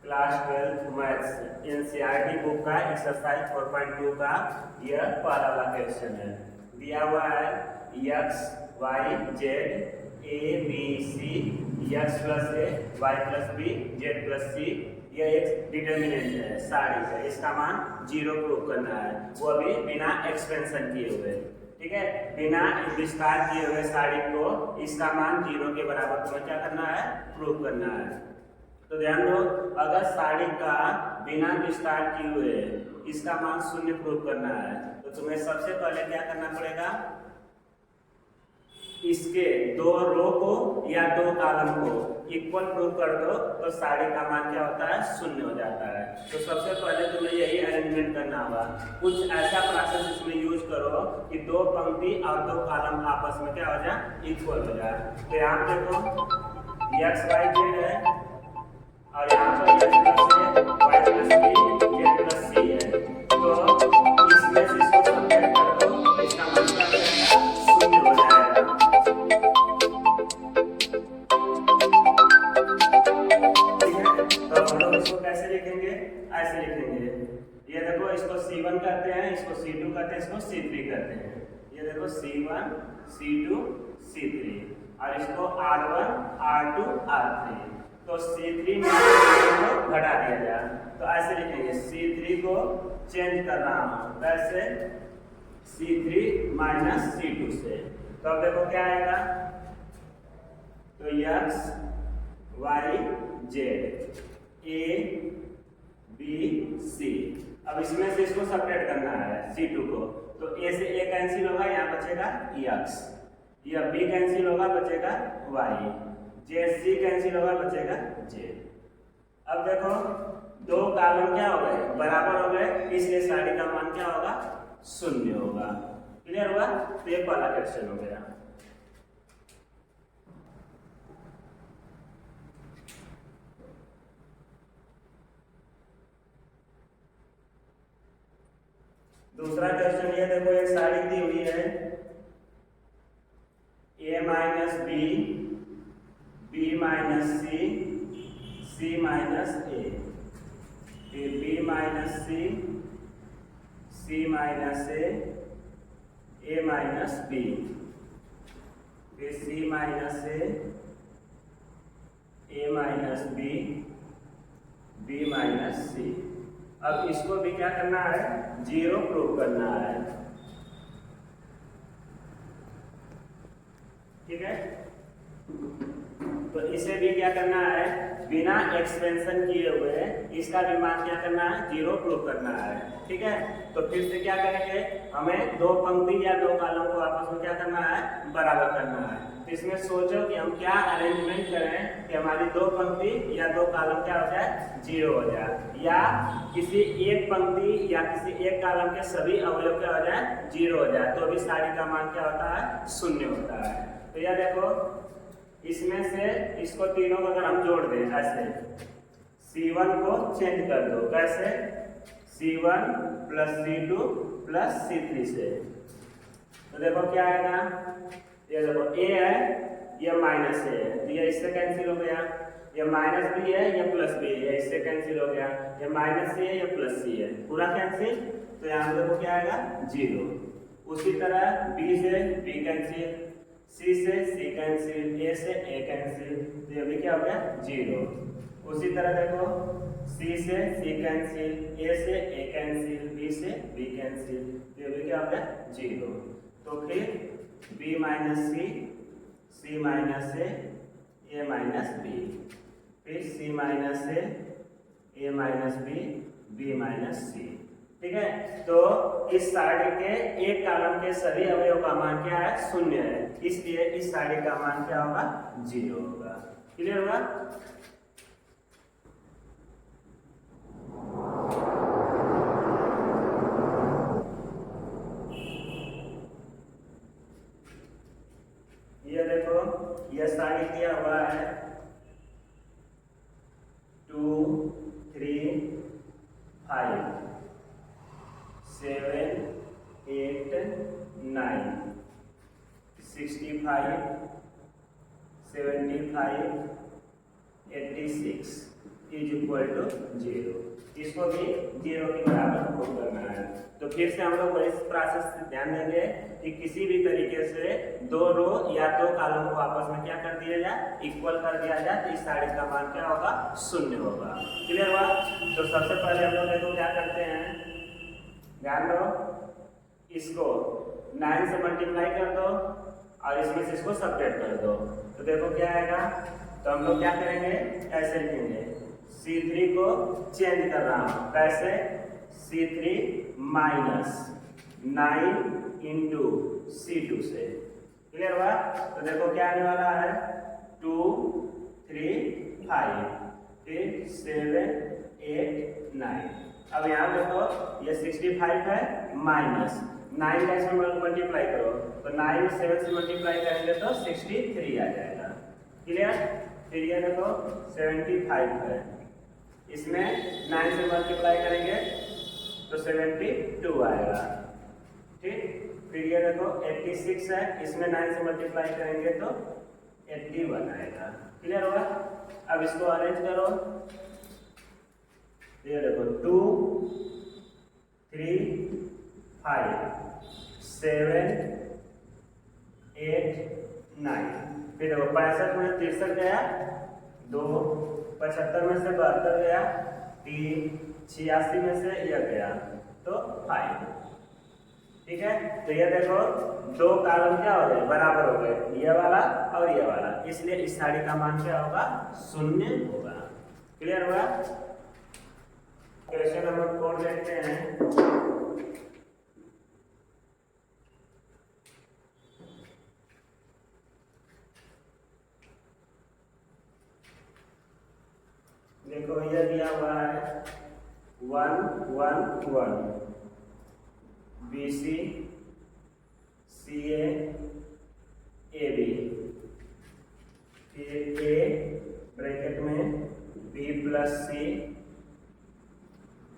Class 12 maths NCERT book का exercise 4.2 का यह पहला वाला क्वेश्चन है। दिया हुआ है x y z a b c x plus a y plus b z plus c. यह एक डिटर्मिनेंट है, सारी है, इसका मान 0 प्रूव करना है, वो अभी बिना एक्सपेंशन किए हुए। ठीक है, बिना विस्तार किए हुए सारी को इसका मान 0 के बराबर तुम्हें क्या करना है, प्रूव करना है। तो ध्यान दो, अगर सारी का बिना विस्तार किए हुए इसका मान 0 प्रूव करना है तो तुम्हें सबसे पहले क्या करना पड़ेगा, इसके दो रो को या दो कॉलम को इक्वल प्रूव कर दो तो सारी का मान क्या होता है, 0 हो जाता है। तो सबसे पहले तुम्हें यही अरेंजमेंट करना होगा, कुछ ऐसा प्रोसेस इसमें यूज करो कि दो पंक्ति और दो कॉलम आपस में क्या हो जाए, इक्वल हो जाए। तो यहाँ देखो x y z है और यहाँ पर x plus a y plus b z plus c है, तो इसमें से इसको सब्ट्रैक्ट कर दो, इसका मतलब क्या है, 0 हो जाएगा। ठीक है, तो हम लोग इसको कैसे लिखेंगे, ऐसे लिखेंगे। ये देखो, इसको C1 कहते हैं, इसको C2 कहते हैं, इसको C3 कहते हैं। ये देखो C1 C2 C3 और इसको R1 R2 R3। तो C3 में को घटा दिया जाए, तो ऐसे लिखेंगे, C3 को चेंज कर रहा हूँ वैसे C3 माइनस C2 से। तो अब देखो क्या आएगा, तो x y z a b c। अब इसमें से इसको सेपरेट करना है C2 को, तो a से a कैंसिल होगा, यहाँ बचेगा x, यह b कैंसिल होगा, बचेगा y, जे सी कैंसिल होगा, बचेगा जे। अब देखो दो कॉलम क्या हो गए, बराबर हो गए, इसलिए सारी का मान क्या होगा, 0 होगा। क्लियर हुआ, तो ये पहला क्वेश्चन हो गया। दूसरा क्वेश्चन ये देखो, एक सारी दी हुई है a minus b b minus c c minus a, फिर b minus c c minus a minus B, फिर c minus a minus b minus c. अब इसको भी क्या करना है, 0 प्रूव करना है। ठीक है, तो इसे भी क्या करना है, बिना एक्सपेंशन किए हुए इसका भी मान क्या करना है, 0 प्रूव करना है। ठीक है, तो फिर से क्या करेंगे, हमें दो पंक्ति या दो कॉलम को आपस में क्या करना है, बराबर करना है। तो इसमें सोचो कि हम क्या अरेंजमेंट करें कि हमारी दो पंक्ति या दो कॉलम क्या हो जाए, 0 हो जाए, या किसी एक पंक्ति या किसी एक कॉलम के सभी अवयव क्या हो जाए, 0 हो जाए, तो भी सारी का मान क्या होता है, 0 होता है। तो यह देखो, इसमें से इसको तीनों को अगर हम जोड़ दें ऐसे, C1 को चेंज कर दो, कैसे, C1 plus C2 plus C3 से। तो देखो क्या आएगा, ये देखो a है, ये माइनस a है, तो ये इससे कैंसिल हो गया, ये माइनस b है, ये प्लस b है, इससे कैंसिल हो गया, ये माइनस c है, ये प्लस c है, पूरा कैंसिल। तो यहाँ देखो क्या आएगा, 0। उसी तरह b से b कैंसिल, C से C कैंसिल, A से A कैंसिल, तो ये भी क्या हो गया, 0। उसी तरह देखो C से C कैंसिल, A से A कैंसिल, B से B कैंसिल, तो ये भी क्या हो गया, 0। तो फिर B minus C minus A minus B, फिर C minus A minus B minus C। ठीक है, तो इस सारणी के एक कॉलम के सभी अवयव का मान क्या है, 0 है, इसलिए इस सारणी का मान क्या होगा, 0 होगा। क्लियर हुआ। ये देखो, यह सारणी दिया हुआ है 2 3 5 7 8 9 65 75 86 इज इक्वल टू 0, इसको भी 0 के बराबर प्रूव करना है। तो फिर से हम लोग इस प्रोसेस से ध्यान देंगे कि किसी भी तरीके से दो रो या दो कॉलम को आपस में क्या कर दिया जाए, इक्वल कर दिया जाए, तो इस साइड का मान क्या होगा, 0 होगा। क्लियर हुआ? तो सबसे पहले हम लोग देखो क्या करते हैं, ध्यान दो, इसको 9 से मल्टीप्लाई कर दो और इसमें से इसको सब्ट्रैक्ट कर दो, तो देखो क्या आएगा। तो हम लोग क्या करेंगे, ऐसे लिखेंगे, C3 को चेंज कर रहा हूँ, कैसे, C3 माइनस 9 इंटू C2 से। क्लियर हुआ? तो देखो क्या आने वाला है, 2 3 5 फिर 7 8 9। अब यहाँ देखो ये 65 है माइनस 9 का इसमें मल्टीप्लाई करो, तो 9 7 से मल्टीप्लाई करेंगे तो 63 आ जाएगा। क्लियर? फिर ये देखो 75 है, इसमें 9 से मल्टीप्लाई करेंगे तो 72 आएगा। ठीक, फिर ये देखो 86 है, इसमें 9 से मल्टीप्लाई करेंगे तो 81 आएगा। क्लियर होगा? अब इसको अरेंज करो, ये देखो 2 3 5 7 8 9, फिर देखो 65 में 63 गया, 2 75 में से 72 गया, 3 86 में से यह गया, तो 5। ठीक है? तो ये देखो दो कॉलम क्या हो गए, बराबर हो गए, ये वाला और ये वाला, इसलिए इस साड़ी का मान क्या होगा, 0 होगा। क्लियर हुआ? क्वेश्चन नंबर 4 देखते हैं। देखो ये दिया हुआ है 1 1 1 BC CA AB, फिर A ब्रैकेट में B plus C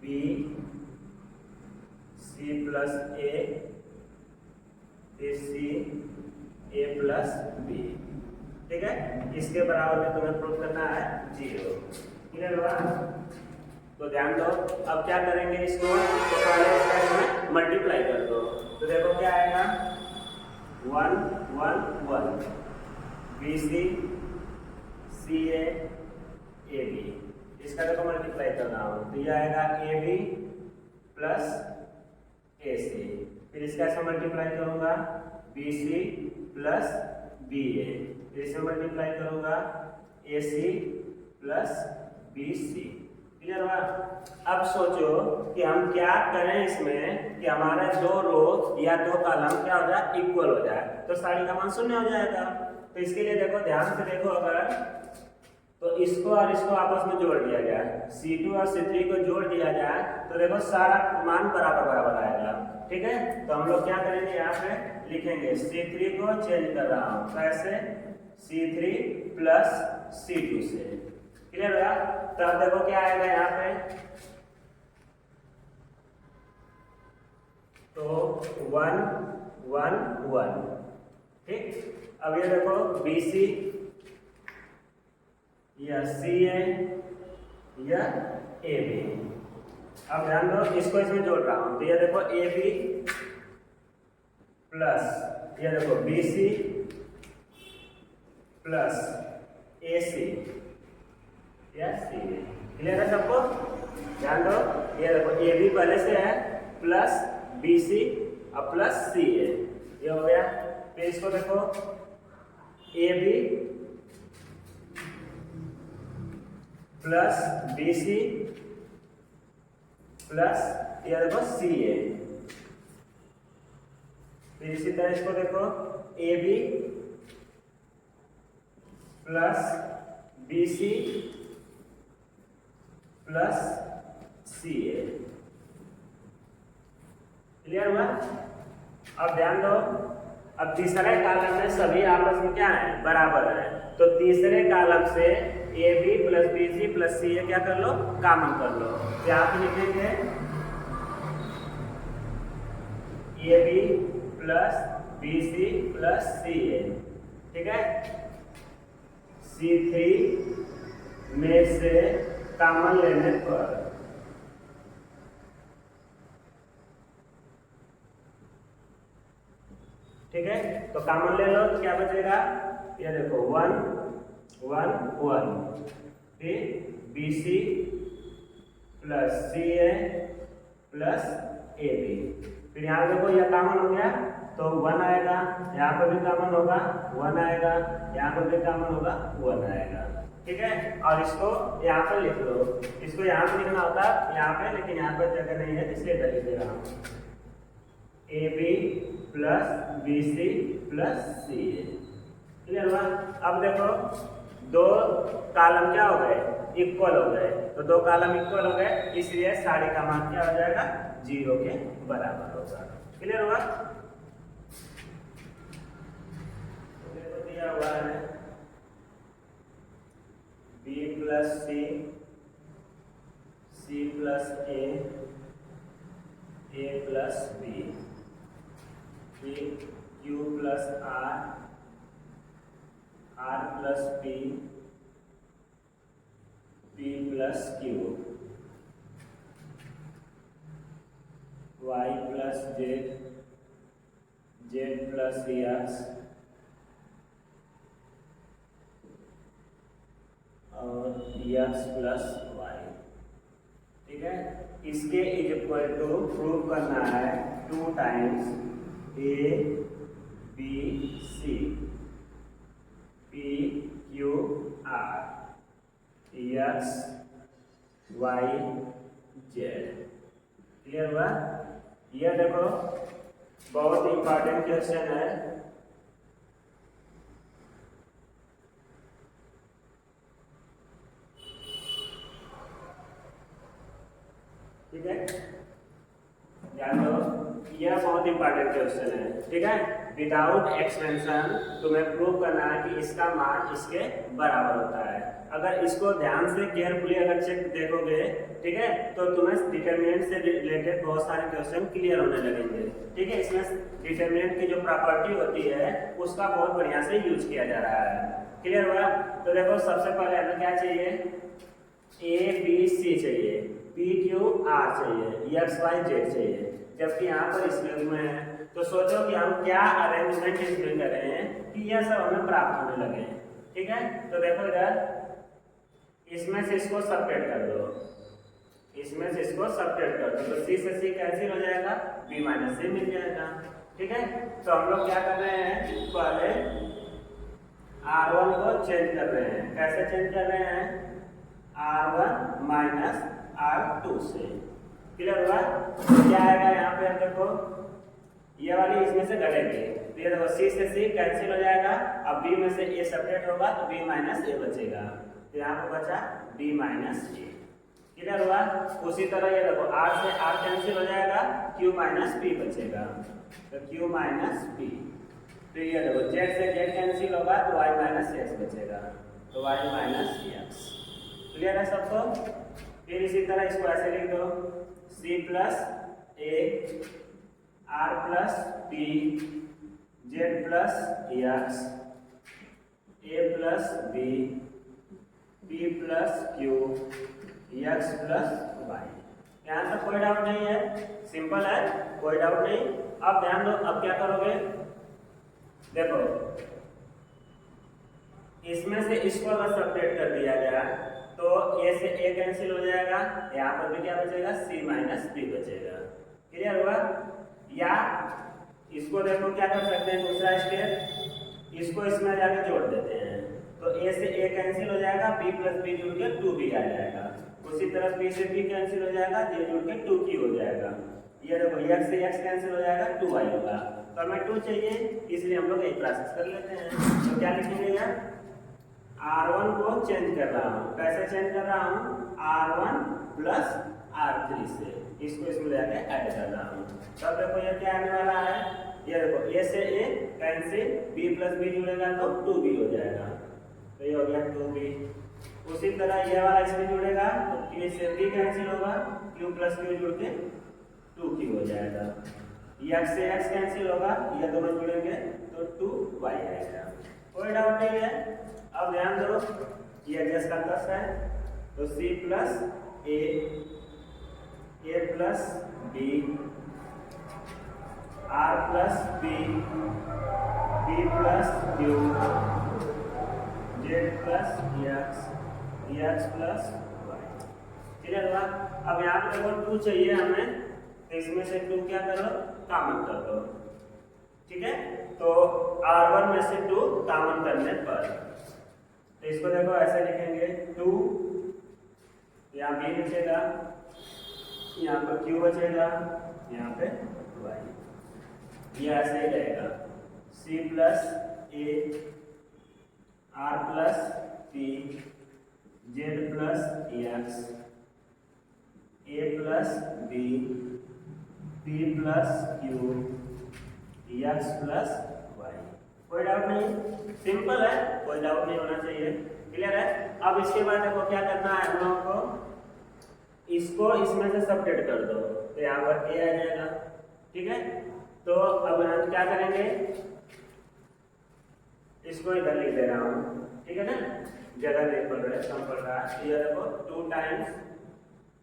B C plus A फिर C A प्लस B। ठीक है? इसके बराबर में तुम्हें प्रूफ करना है 0। क्लियर हुआ? तो ध्यान दो, अब क्या करेंगे, इसको तो पहले इसका इसमें मल्टीप्लाई कर दो, तो देखो क्या आएगा, 1 1 1 BC CA AB, इसका देखो मल्टीप्लाई कर रहा हूँ, तो ये आएगा AB प्लस AC, फिर इसका इसमें मल्टीप्लाई करूँगा BC प्लस BA, फिर इसमें मल्टीप्लाई करूँगा AC प्लस BC। क्लियर हुआ? अब सोचो कि हम क्या करें इसमें कि हमारा दो रो या दो कॉलम क्या हो जाए, इक्वल हो जाए, तो साड़ी का मान 0 हो जाएगा। तो इसके लिए देखो, ध्यान से देखो, अगर तो इसको और इसको आपस में जोड़ दिया जाए, C2 और C3 को जोड़ दिया जाए, तो देखो सारा मान बराबर बराबर आएगा। ठीक है? तो हम लोग क्या करेंगे, यहाँ पे लिखेंगे C3 को चेंज कर रहा हूँ, कैसे, C3 प्लस C2 से। क्लियर हुआ? तब देखो क्या आएगा यहाँ पे, तो 1 1 1। ठीक, अब ये देखो BC या CA या AB। अब ध्यान दो, इसको इसमें जोड़ रहा हूं, तो ये देखो AB प्लस ये देखो BC प्लस AC या CA। क्लियर है सबको? ध्यान दो, ये देखो AB पहले से है प्लस BC और प्लस CA, ये हो गया। फिर इसको देखो AB प्लस BC प्लस ये देखो CA, फिर इसी तरह इसको देखो AB plus BC plus CA। Clear हुआ? अब ध्यान दो, अब तीसरे कॉलम में सभी आपस में क्या है, बराबर है, तो तीसरे कॉलम से AB plus BC plus CA क्या कर लो, कॉमन कर लो। क्या आप लिखेंगे AB plus BC plus CA। ठीक है? C3 में से कॉमन लेने पर ठीक है, तो कॉमन ले लो तो क्या बचेगा, ये देखो 1 1 1, फिर BC plus CA plus AB, फिर यहाँ देखो ये कॉमन हो गया तो 1 आएगा, यहाँ पर भी कॉमन होगा 1 आएगा, यहाँ पर भी कॉमन होगा 1 आएगा, ठीक है। और इसको यहाँ पर लिख लो, इसको यहाँ पर लिखना होता यहाँ पे, लेकिन यहाँ पर जगह नहीं है इसलिए इधर लिख दे रहा हूँ, AB plus BC plus CA, clear हुआ। अब देखो दो कॉलम क्या हो गए, इक्वल हो गए, तो दो कॉलम इक्वल हो गए, इसलिए सारे का मान क्या हो जाएगा, 0 के बराबर होगा, क्लियर हुआ। तो देखो दिया हुआ है B plus C, C plus A plus B, फिर Q plus R, R plus P, P plus Q, Y plus Z, Z plus X और X प्लस Y, ठीक है। इसके इज इक्वल टू प्रूव करना है 2 times A B C P Q R X Y Z, clear हुआ। ये देखो बहुत इंपॉर्टेंट क्वेश्चन है, ठीक है, ध्यान दो, यह बहुत इंपॉर्टेंट क्वेश्चन है, ठीक है। विदाउट एक्सपेंशन तुम्हें प्रूव करना है कि इसका मान इसके बराबर होता है। अगर इसको ध्यान से केयरफुली अगर चेक देखोगे, ठीक है, तो तुम्हें डिटरमिनेंट से रिलेटेड बहुत सारे क्वेश्चन क्लियर होने लगेंगे, ठीक है। इसमें डिटरमिनेंट की जो प्रॉपर्टी होती है उसका बहुत बढ़िया से यूज किया जा रहा है, क्लियर हुआ। तो देखो सबसे पहले हमें क्या चाहिए, ABC चाहिए, PQR चाहिए, XYZ चाहिए, जबकि यहाँ पर इसमें है, तो सोचो कि हम क्या अरेंजमेंट इसमें कर रहे हैं कि यह सब हमें प्राप्त होने लगे, ठीक है। तो देखो इधर इसमें से इसको सब्ट्रैक्ट कर दो, इसमें से इसको सब्ट्रैक्ट कर दो, तो C से C कैंसिल हो जाएगा, B माइनस C मिल जाएगा, ठीक है। तो हम लोग क्या कर रहे हैं, पहले R1 को चेंज कर रहे हैं, कैसे चेंज कर रहे हैं, R1 माइनस R2 से, क्लियर हुआ। क्या आएगा यहाँ पे, अब देखो ये वाली इसमें से घटेगी, तो ये देखो C से C कैंसिल हो जाएगा, अब B में से A सब्ट्रैक्ट होगा तो B माइनस A बचेगा, तो यहाँ पे बचा B माइनस A, क्लियर हुआ। उसी तरह ये देखो R से R कैंसिल हो जाएगा, Q माइनस P बचेगा, तो Q माइनस P, तो ये देखो Z से Z कैंसिल होगा तो Y माइनस X बचेगा, तो Y माइनस X, क्लियर है सबको। फिर इसी तरह इसको ऐसे लिख दो, C plus A, R plus P, Z plus X, A plus B, P plus Q, X plus Y। यहाँ तक कोई डाउट नहीं है, सिंपल है, कोई डाउट नहीं। अब ध्यान दो, अब क्या करोगे, देखो इसमें से इसको अगर सब्ट्रैक्ट कर दिया गया तो A से A कैंसिल हो जाएगा, यहाँ पर भी क्या बचेगा, C माइनस B बचेगा, क्लियर हुआ। या इसको देखो क्या कर सकते हैं, दूसरा स्टेप, इसको इसमें जाके जोड़ देते हैं, तो A से A कैंसिल हो जाएगा, B प्लस B जुड़ के 2B आ जाएगा, उसी तरह B से B कैंसिल हो जाएगा, J जुड़ के 2Q हो जाएगा, ये देखो X से X कैंसिल हो जाएगा, 2Y होगा, तो हमें 2 चाहिए, इसलिए हम लोग एक प्रोसेस कर लेते हैं। तो क्या लिखेंगे यार, R1 को चेंज कर रहा हूँ, कैसे चेंज कर रहा हूँ, R1 प्लस R3 से, इसको इसमें जाके ऐड कर रहा हूँ, तब देखो ये क्या आने वाला है, ये देखो A से A cancel, B plus B जुड़ेगा तो 2B हो जाएगा, तो ये हो गया 2B। उसी तरह ये वाला इसमें जुड़ेगा तो P से B कैंसिल होगा, Q प्लस Q जुड़ के 2Q हो जाएगा, X से X कैंसिल होगा, ये दोनों जुड़ेंगे तो 2Y आएगा, कोई डाउट नहीं है। अब ध्यान दो, ये एडजस्ट का 10 है, तो C plus A plus B, R plus B plus Q, Z plus X plus Y. Clear हुआ? अब यहाँ पे देखो 2 चाहिए हमें, तो इसमें से 2 क्या करो, कॉमन कर दो। ठीक है, तो R1 में से 2 कॉमन करने पर, तो इसको देखो ऐसे लिखेंगे 2, यहाँ बी बचेगा, यहाँ पर क्यू बचेगा, यहाँ पे वाई, ये ऐसे ही रहेगा। C plus A, R plus P, Z plus X, A plus B, P plus Q, X plus Y. कोई डाउट नहीं? सिंपल है, कोई डाउट नहीं होना चाहिए। क्लियर है? अब इसके बाद देखो क्या करना है हम लोगों को, इसको इसमें से सब्ट्रैक्ट कर दो, तो यहाँ पर ए आ जाएगा। ठीक है, तो अब हम क्या करेंगे, इसको इधर लिख दे रहा हूँ। ठीक है ना, जगह नहीं पड़ रहा है, कम पड़ रहा है। ये देखो 2 times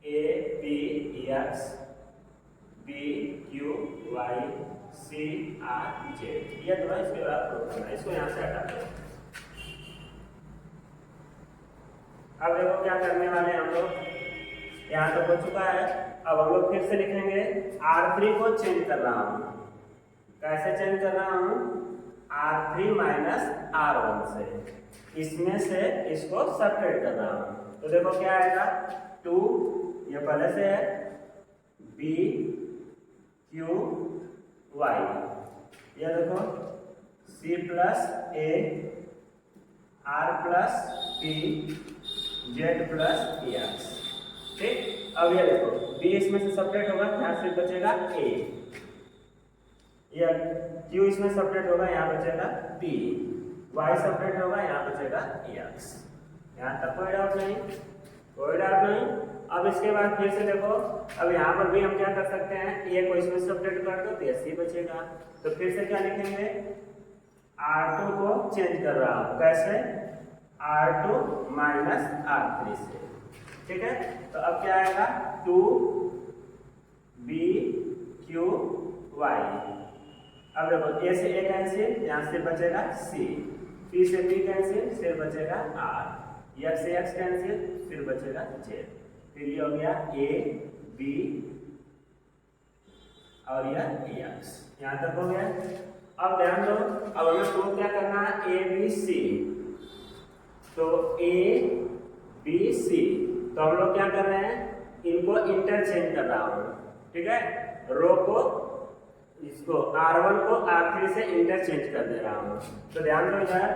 A P X B Q Y C R Z, ये तो है। इसके बाद प्रूव करना है, इसको यहाँ से हटा दो। अब देखो क्या करने वाले हैं हम लोग, यहाँ तो हो चुका है। अब हम लोग फिर से लिखेंगे, R3 को चेंज कर रहा हूँ। कैसे चेंज कर रहा हूँ, R3 माइनस R1 से, इसमें से इसको सब्ट्रैक्ट कर रहा हूँ। तो देखो क्या आएगा, 2 ये पहले से है, B Q Y, ये देखो C plus A, R plus P, Z plus X। ठीक, अब ये देखो B इसमें से सब्ट्रैक्ट होगा, यहाँ से बचेगा A, ये Q इसमें सब्ट्रैक्ट होगा, यहाँ बचेगा P, Y सब्ट्रैक्ट होगा, यहाँ बचेगा X। यहाँ तक कोई डाउट नहीं? कोई डाउट नहीं। अब इसके बाद फिर से देखो, अब यहाँ पर भी हम क्या कर सकते हैं, A को इसमें सब्ट्रैक्ट कर दो, तो C बचेगा। तो फिर से क्या लिखेंगे, R2 को चेंज कर रहा हूँ, कैसे, R2 माइनस R3 से। ठीक है, तो अब क्या आएगा, 2 B Q Y। अब देखो A से A कैंसिल, यहाँ से बचेगा C, P से P कैंसिल, फिर बचेगा R, X से X कैंसिल, फिर बचेगा Z। फिर ये हो गया A B और यह X, यहाँ तक हो गया। अब ध्यान दो, अब हमें प्रूव क्या करना है, A B C। तो A B C, तो हम लोग क्या कर रहे हैं, इनको इंटरचेंज कर रहा हूँ। ठीक है, रो को, इसको R1 को R3 से इंटरचेंज कर दे रहा हूँ। तो ध्यान दो इधर,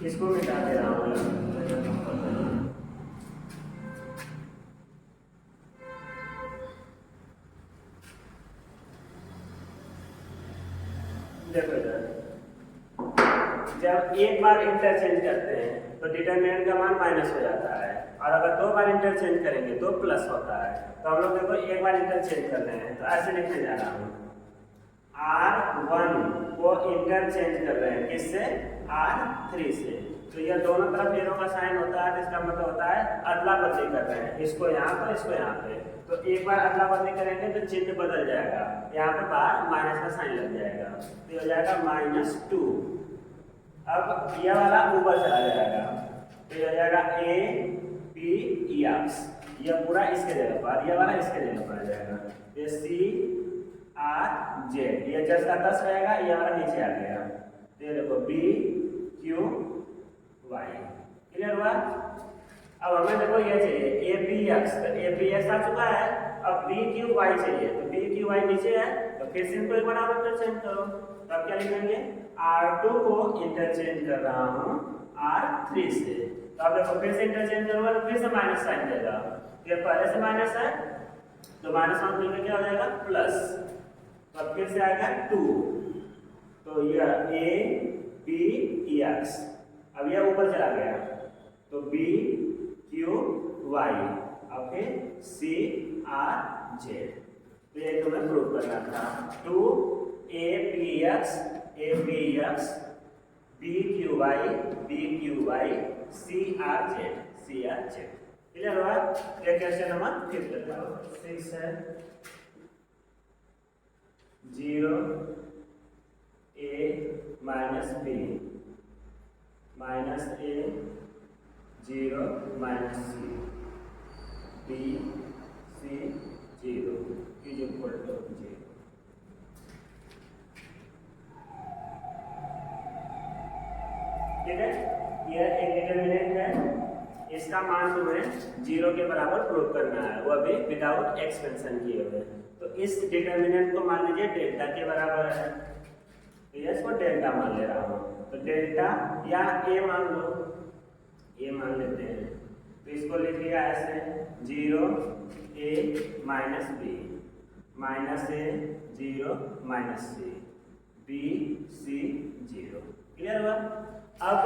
इसको मिटा दे रहा हूँ। देखो इधर, जब एक बार इंटरचेंज करते हैं तो डिटरमिनेंट का मान माइनस हो जाता है, और अगर 2 बार इंटरचेंज करेंगे तो प्लस होता है। तो हम लोग देखो एक बार इंटरचेंज कर रहे हैं, तो ऐसे लिखने जा रहा हूँ, R1 को इंटरचेंज कर रहे हैं, किससे, R3 से। तो ये दोनों तरफ एरो का साइन होता है, इसका मतलब होता है अदला बदली कर रहे हैं, इसको यहाँ पर, इसको यहाँ पे। तो एक बार अदला बदली करेंगे तो चिन्ह बदल जाएगा, यहाँ पे बाहर माइनस का साइन लग जाएगा, तो हो जाएगा -2। अब यह वाला ऊपर चला जाएगा, तो ये हो जाएगा A P X, यह पूरा इसके जगह पर, यह वाला इसके जगह पर आ जाएगा। ये C R Z, ये 10 का 10 रहेगा, यह वाला नीचे आ गया। तो ये देखो B Q Y। क्लियर हुआ? अब हमें देखो ये चाहिए A P X, तो A P X आ चुका है। अब B Q Y चाहिए, तो B Q Y नीचे है, तो फिर से इनको एक बार आप इंटरचेंज करो। तब क्या लिखेंगे, R2 को इंटरचेंज कर रहा हूँ R3 से। तो अब देखो फिर से इंटरचेंज करूँगा, तो फिर से माइनस साइन देगा। ये पहले से माइनस है, तो माइनस मान मिलकर क्या हो जाएगा, प्लस। तो अब फिर से आएगा 2, तो यह A B X, अब यह ऊपर चला गया, तो B Q Y, अब फिर C R Z। तो ये तुम्हें प्रूव करना था, 2 A P X BQY CRZ। Clear हुआ? ये क्वेश्चन नंबर 6 है। 0 A minus B minus A 0 minus C B C 0 is equal to 0। ठीक है, यह एक डिटरमिनेंट है, इसका मान तुम्हें 0 के बराबर प्रूव करना है, वो अभी विदाउट एक्सपेंशन किए हुए। तो इस डिटरमिनेंट को मान लीजिए डेल्टा के बराबर है, तो ये इसको डेल्टा मान ले रहा हूँ। तो डेल्टा या ए मान लो, ए मान लेते हैं, तो इसको लिख लिया ऐसे 0 A minus B minus A 0 minus C B C 0। Clear हुआ? अब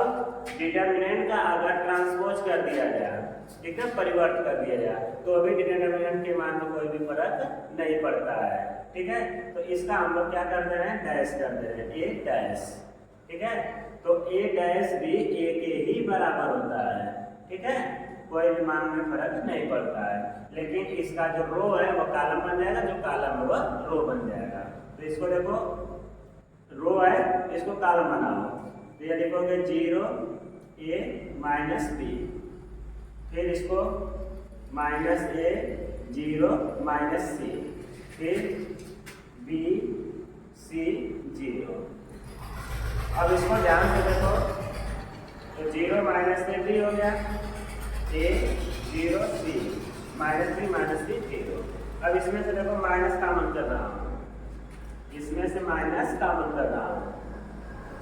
डिटरमिनेंट का अगर ट्रांसपोज कर दिया जाए, ठीक है, परिवर्त कर दिया जाए, तो अभी डिटरमिनेंट के मान में कोई भी फर्क नहीं पड़ता है। ठीक है, तो इसका हम लोग क्या कर दे रहे हैं, डैश कर दे रहे हैं, ए डैश। ठीक है, तो ए डैश भी ए के ही बराबर होता है। ठीक है, कोई भी मान में फर्क नहीं पड़ता है, लेकिन इसका जो रो है वो कॉलम बन जाएगा, जो कॉलम है वो रो बन जाएगा। तो इसको देखो, रो है, इसको कॉलम बनाओ, तो ये लिखोगे 0 A माइनस B, फिर इसको माइनस A 0 माइनस C, फिर B C 0। अब इसको ध्यान से देखो, तो 0 माइनस से B हो गया, A 0 C माइनस B 0। अब इसमें से देखो माइनस कॉमन कर रहा हूँ, इसमें से माइनस कॉमन कर रहा हूँ,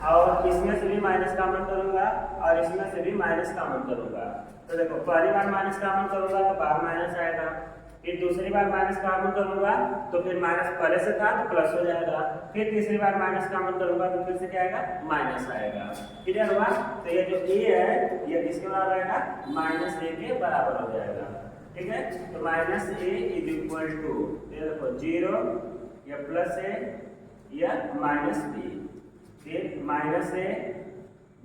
और इसमें से भी माइनस कॉमन करूंगा, और इसमें से भी माइनस कॉमन करूंगा। तो देखो पहली बार माइनस कॉमन करूंगा तो बाहर माइनस आएगा, फिर दूसरी बार माइनस कॉमन करूंगा तो फिर माइनस पहले से था तो प्लस हो जाएगा, फिर तीसरी बार माइनस कॉमन करूंगा तो फिर से क्या आएगा, माइनस आएगा। क्लियर हुआ? तो ये जो ए है ये किसके बराबर आएगा, माइनस ए के बराबर हो जाएगा। ठीक है, तो minus A is equal to, ये देखो 0 या प्लस ए या माइनस बी, फिर minus A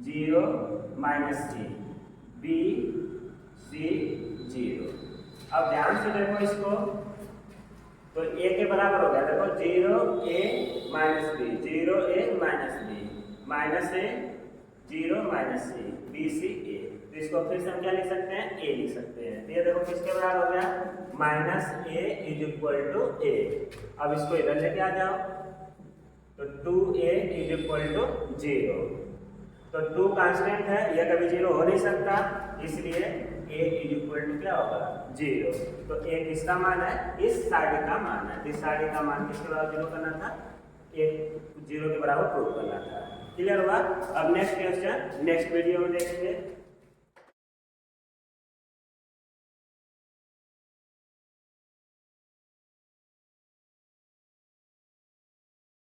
0 minus C B C 0। अब ध्यान से देखो इसको, तो a के बराबर हो गया, देखो 0 A minus B 0 A minus B minus A 0 minus C B C A। तो इसको फिर से हम क्या लिख सकते हैं, a लिख सकते हैं। तो ये देखो किसके बराबर हो गया, minus A is equal to A। अब इसको इधर लेके आ जाओ, तो 2A इज इक्वल टू 0। तो 2 कांस्टेंट है, यह कभी 0 हो नहीं सकता, इसलिए A इज इक्वल टू क्या होगा, 0। तो A किसका मान है, इस साइड का मान है, इस साइड का मान किसके बराबर 0 करना था, 0 के बराबर प्रूव करना था। क्लियर हुआ? अब नेक्स्ट क्वेश्चन नेक्स्ट वीडियो में देखेंगे।